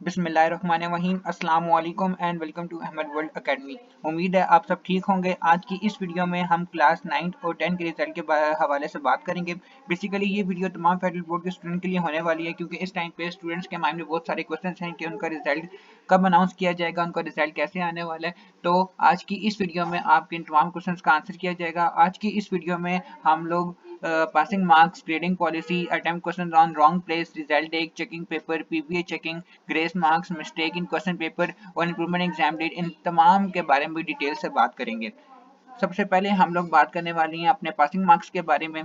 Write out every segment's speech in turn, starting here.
बिस्मिल्लाहिर्रहमानिर्रहीम अस्सलाम वालेकुम and welcome to Ahmed world academy. उम्मीद है आप सब ठीक होंगे। आज की इस वीडियो में हम क्लास 9 और 10 के रिजल्ट के हवाले से बात करेंगे। बेसिकली ये वीडियो तमाम फेडरल बोर्ड के स्टूडेंट के लिए होने वाली है, क्योंकि इस टाइम पे स्टूडेंट्स के माइंड में बहुत सारे क्वेश्चन हैं कि उनका रिजल्ट कब अनाउंस किया जाएगा, उनका रिजल्ट कैसे आने वाला है। तो आज की इस वीडियो में आपके इन तमाम क्वेश्चन का आंसर किया जाएगा। आज की इस वीडियो में हम लोग passing marks, grading policy, attempt question on wrong place, result date, checking paper, PBA checking, grace marks, mistake in question paper और इम्प्रूवमेंट एग्जाम डेट, इन तमाम के बारे में डिटेल से बात करेंगे। सबसे पहले हम लोग बात करने वाली हैं अपने पासिंग मार्क्स के बारे में।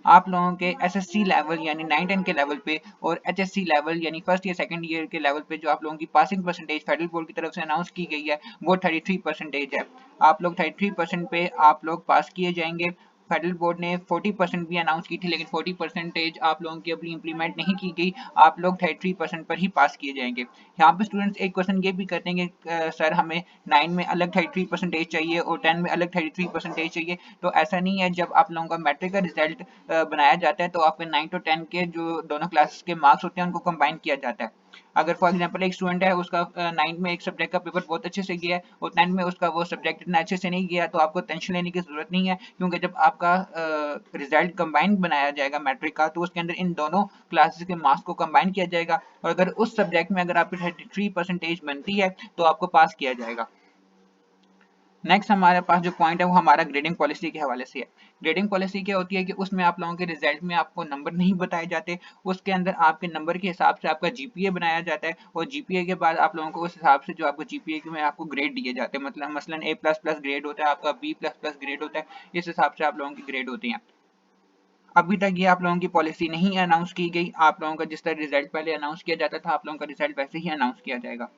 आप लोगों के एसएससी लेवल यानी 9-10 के लेवल पे और एचएससी लेवल यानी फर्स्ट या सेकंड ईयर के लेवल पे जो आप लोगों की पासिंग परसेंटेज फेडरल बोर्ड की तरफ से अनाउंस की गई है वो 33% है। आप लोग 33% पे आप लोग पास किए जाएंगे। फेडरल बोर्ड ने 40% भी अनाउंस की थी, लेकिन 40% आप लोगों की अभी इंप्लीमेंट नहीं की गई। आप लोग 33% पर ही पास किए जाएंगे। यहाँ पे स्टूडेंट्स एक क्वेश्चन ये भी करते हैं कि सर हमें 9 में अलग 33% चाहिए और 10 में अलग 33% चाहिए। तो ऐसा नहीं है। जब आप लोगों का मैट्रिक का रिजल्ट बनाया जाता है तो आपके 9 to 10 के जो दोनों क्लासेस के मार्क्स होते हैं उनको कंबाइन किया जाता है। अगर फॉर एग्जांपल एक स्टूडेंट है, उसका 9 में एक सब्जेक्ट का पेपर बहुत अच्छे से गया है और 10 में उसका वो सब्जेक्ट इतना अच्छे से नहीं गया, तो आपको टेंशन लेने की जरूरत नहीं है, क्योंकि जब आपका रिजल्ट कंबाइन बनाया जाएगा मैट्रिक का, तो उसके अंदर इन दोनों क्लासेस के मार्क्स को कंबाइन किया जाएगा और अगर उस सब्जेक्ट में अगर आपकी 33% बनती है तो आपको पास किया जाएगा। नेक्स्ट हमारे पास जो पॉइंट है वो हमारा ग्रेडिंग पॉलिसी के हवाले से है। ग्रेडिंग पॉलिसी क्या होती है कि उसमें आप लोगों के रिजल्ट में आपको नंबर नहीं बताए जाते, उसके अंदर आपके नंबर के हिसाब से आपका जीपीए बनाया जाता है और जीपीए के बाद आप लोगों को उस हिसाब से जो आपको जीपीए में आपको ग्रेड दिए जाते हैं। मतलब मसलन A++ ग्रेड होता है, आपका B++ ग्रेड होता है, इस हिसाब से आप लोगों की ग्रेड होती है। अभी तक ये आप लोगों की पॉलिसी नहीं अनाउंस की गई। आप लोगों का जिस तरह रिजल्ट पहले अनाउंस किया जाता था, आप लोगों का रिजल्ट वैसे ही अनाउंस किया जाएगा।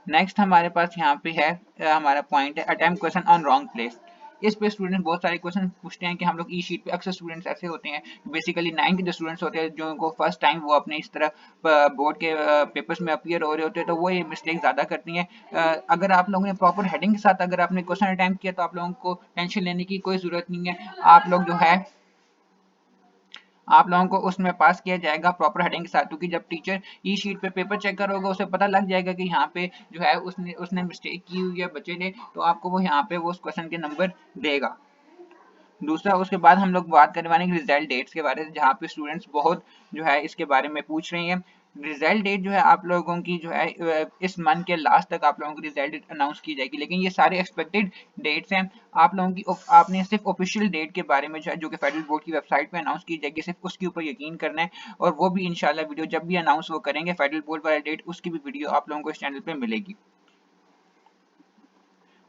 नेक्स्ट हमारे पास यहाँ पे है हमारा पॉइंट है attempt question on wrong place. इस पे स्टूडेंट बहुत सारे क्वेश्चन पूछते हैं कि हम लोग ई शीट पे अक्सर स्टूडेंट्स ऐसे होते हैं, बेसिकली 9 के जो स्टूडेंट्स होते हैं जो उनको फर्स्ट टाइम वो अपने इस तरह बोर्ड के पेपर्स में अपीयर हो रहे होते हैं, तो वो ये मिस्टेक ज़्यादा करती हैं। अगर आप लोगों ने प्रॉपर हेडिंग के साथ अगर आपने क्वेश्चन अटेम्प्ट किया तो आप लोगों को टेंशन लेने की कोई ज़रूरत नहीं है। आप लोग जो है आप लोगों को उसमें पास किया जाएगा प्रॉपर हेडिंग के साथ, क्योंकि जब टीचर ई शीट पे पेपर चेक करोगे उसे पता लग जाएगा कि यहाँ पे जो है उसने उसने मिस्टेक की हुई है बच्चे ने, तो आपको वो यहाँ पे वो उस क्वेश्चन के नंबर देगा। दूसरा उसके बाद हम लोग बात करने वाले हैं रिजल्ट डेट्स के बारे में, जहाँ पे स्टूडेंट्स बहुत जो है इसके बारे में पूछ रहे हैं। रिजल्ट डेट जो है आप लोगों की जो है इस मंथ के लास्ट तक आप लोगों की रिजल्ट डेट अनाउंस की जाएगी, लेकिन ये सारे एक्सपेक्टेड डेट्स हैं। आप लोगों की आपने सिर्फ ऑफिशियल डेट के बारे में जो है, जो कि फेडरल बोर्ड की वेबसाइट पे अनाउंस की जाएगी, सिर्फ उसके ऊपर यकीन करना है और वो भी इंशाल्लाह वीडियो जब भी अनाउंस वो करेंगे फेडरल बोर्ड वाला डेट, उसकी भी वीडियो आप लोगों को इस चैनल पे मिलेगी।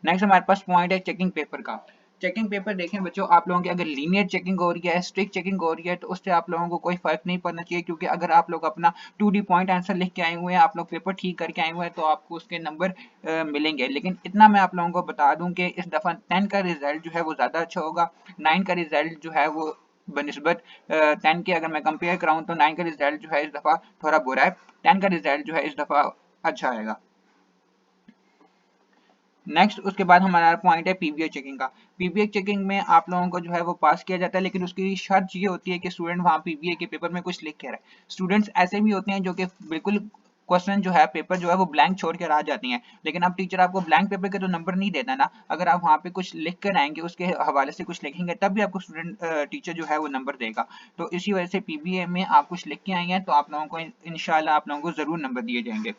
नेक्स्ट हमारे पास पॉइंट है चेकिंग पेपर का। चेकिंग पेपर देखें बच्चों, आप लोगों की अगर लीनियर चेकिंग हो रही है, स्ट्रिक्ट चेकिंग हो रही है, तो उससे आप लोगों को कोई फर्क नहीं पड़ना चाहिए, क्योंकि अगर आप लोग अपना 2D पॉइंट आंसर लिख के आए हुए हैं, आप लोग पेपर ठीक करके आए हुए हैं, तो आपको उसके नंबर मिलेंगे। लेकिन इतना मैं आप लोगों को बता दूं कि इस दफ़ा 10 का रिजल्ट जो है वो ज़्यादा अच्छा होगा। 9 का रिजल्ट जो है वो बनिस्बत 10 के अगर मैं कंपेयर कराऊं तो 9 का रिजल्ट जो है इस दफ़ा थोड़ा बुरा है। 10 का रिजल्ट जो है इस दफ़ा अच्छा आएगा। नेक्स्ट उसके बाद हमारा पॉइंट है पीबीए चेकिंग का। पीबीए चेकिंग में आप लोगों को जो है वो पास किया जाता है, लेकिन उसकी शर्त ये होती है कि स्टूडेंट वहाँ पीबीए के पेपर में कुछ लिख के रहे। स्टूडेंट्स ऐसे भी होते हैं जो कि बिल्कुल क्वेश्चन जो है पेपर जो है वो ब्लैंक छोड़ कर आ जाती हैं, लेकिन अब टीचर आपको ब्लैंक पेपर के तो नंबर नहीं देता ना। अगर आप वहाँ पे कुछ लिख कर आएंगे, उसके हवाले से कुछ लिखेंगे, तब भी आपको स्टूडेंट टीचर जो है वो नंबर देगा। तो इसी वजह से पीबीए में आप कुछ लिख के आए हैं तो आप लोगों को इंशाल्लाह आप लोगों को जरूर नंबर दिए जाएंगे।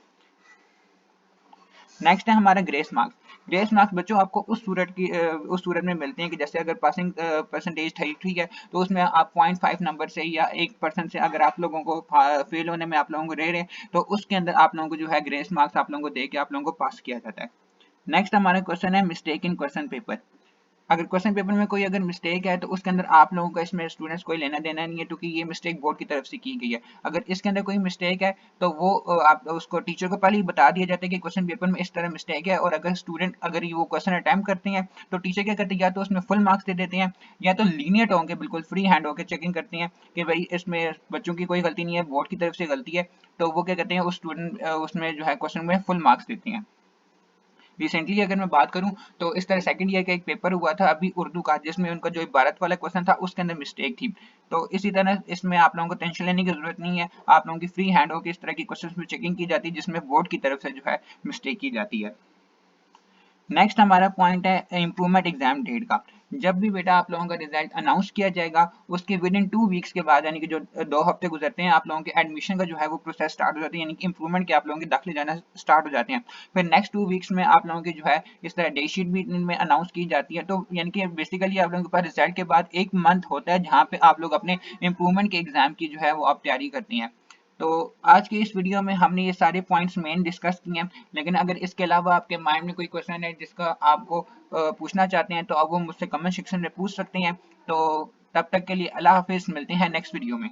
नेक्स्ट है हमारा ग्रेस मार्क्स। ग्रेस मार्क्स बच्चों आपको उस सूरत में मिलते हैं कि जैसे अगर पासिंग परसेंटेज ठीक है, तो उसमें आप 0.5 नंबर से या 1% से अगर आप लोगों को फेल होने में आप लोगों को रह रहे हैं, तो उसके अंदर आप लोगों को जो है ग्रेस मार्क्स आप लोगों को दे के आप लोगों को पास किया जाता है। नेक्स्ट हमारा क्वेश्चन है मिस्टेक इन क्वेश्चन पेपर। अगर क्वेश्चन पेपर में कोई अगर मिस्टेक है तो उसके अंदर आप लोगों का इसमें स्टूडेंट्स कोई लेना देना नहीं है, क्योंकि ये मिस्टेक बोर्ड की तरफ से की गई है। अगर इसके अंदर कोई मिस्टेक है तो वो आप उसको टीचर को पहले ही बता दिया जाता है कि क्वेश्चन पेपर में इस तरह मिस्टेक है, और अगर स्टूडेंट अगर वो क्वेश्चन अटैम्प्ट करते हैं तो टीचर क्या करते हैं, या तो उसमें फुल मार्क्स दे देते हैं या तो लीनियट होंगे बिल्कुल फ्री हैंड होकर चेकिंग करते हैं कि भाई इसमें बच्चों की कोई गलती नहीं है, बोर्ड की तरफ से गलती है, तो वो क्या कहते हैं उस स्टूडेंट उसमें जो है क्वेश्चन में फुल मार्क्स देते हैं। रिसेंटली अगर मैं बात करूं तो इस तरह सेकंड ईयर का एक पेपर हुआ था अभी उर्दू का, जिसमें उनका जो भारत वाला क्वेश्चन था उसके अंदर मिस्टेक थी। तो इसी तरह इसमें आप लोगों को टेंशन लेने की जरूरत नहीं है, आप लोगों की फ्री हैंड होकर इस तरह की क्वेश्चन में चेकिंग की जाती है जिसमें बोर्ड की तरफ से जो है मिस्टेक की जाती है। नेक्स्ट हमारा पॉइंट है इम्प्रूवमेंट एग्जाम डेट का। जब भी बेटा आप लोगों का रिजल्ट अनाउंस किया जाएगा उसके विद इन 2 वीक्स के बाद, यानी कि जो 2 हफ्ते गुजरते हैं, आप लोगों के एडमिशन का जो है वो प्रोसेस स्टार्ट हो जाती है, यानी कि इंप्रूवमेंट के आप लोगों के दाखिले जाना स्टार्ट हो जाते हैं। फिर नेक्स्ट 2 वीक्स में आप लोगों की जो है इस तरह डेट शीट भी इनमें अनाउंस की जाती है। तो यानी कि बेसिकली आप लोगों के पास रिजल्ट के बाद 1 मंथ होता है जहाँ पे आप लोग अपने इम्प्रूवमेंट के एग्जाम की जो है वो आप तैयारी करती हैं। तो आज के इस वीडियो में हमने ये सारे पॉइंट्स मेन डिस्कस किए हैं, लेकिन अगर इसके अलावा आपके माइंड में कोई क्वेश्चन है जिसका आपको पूछना चाहते हैं तो आप वो मुझसे कमेंट सेक्शन में पूछ सकते हैं। तो तब तक के लिए अल्लाह हाफिज, मिलते हैं नेक्स्ट वीडियो में।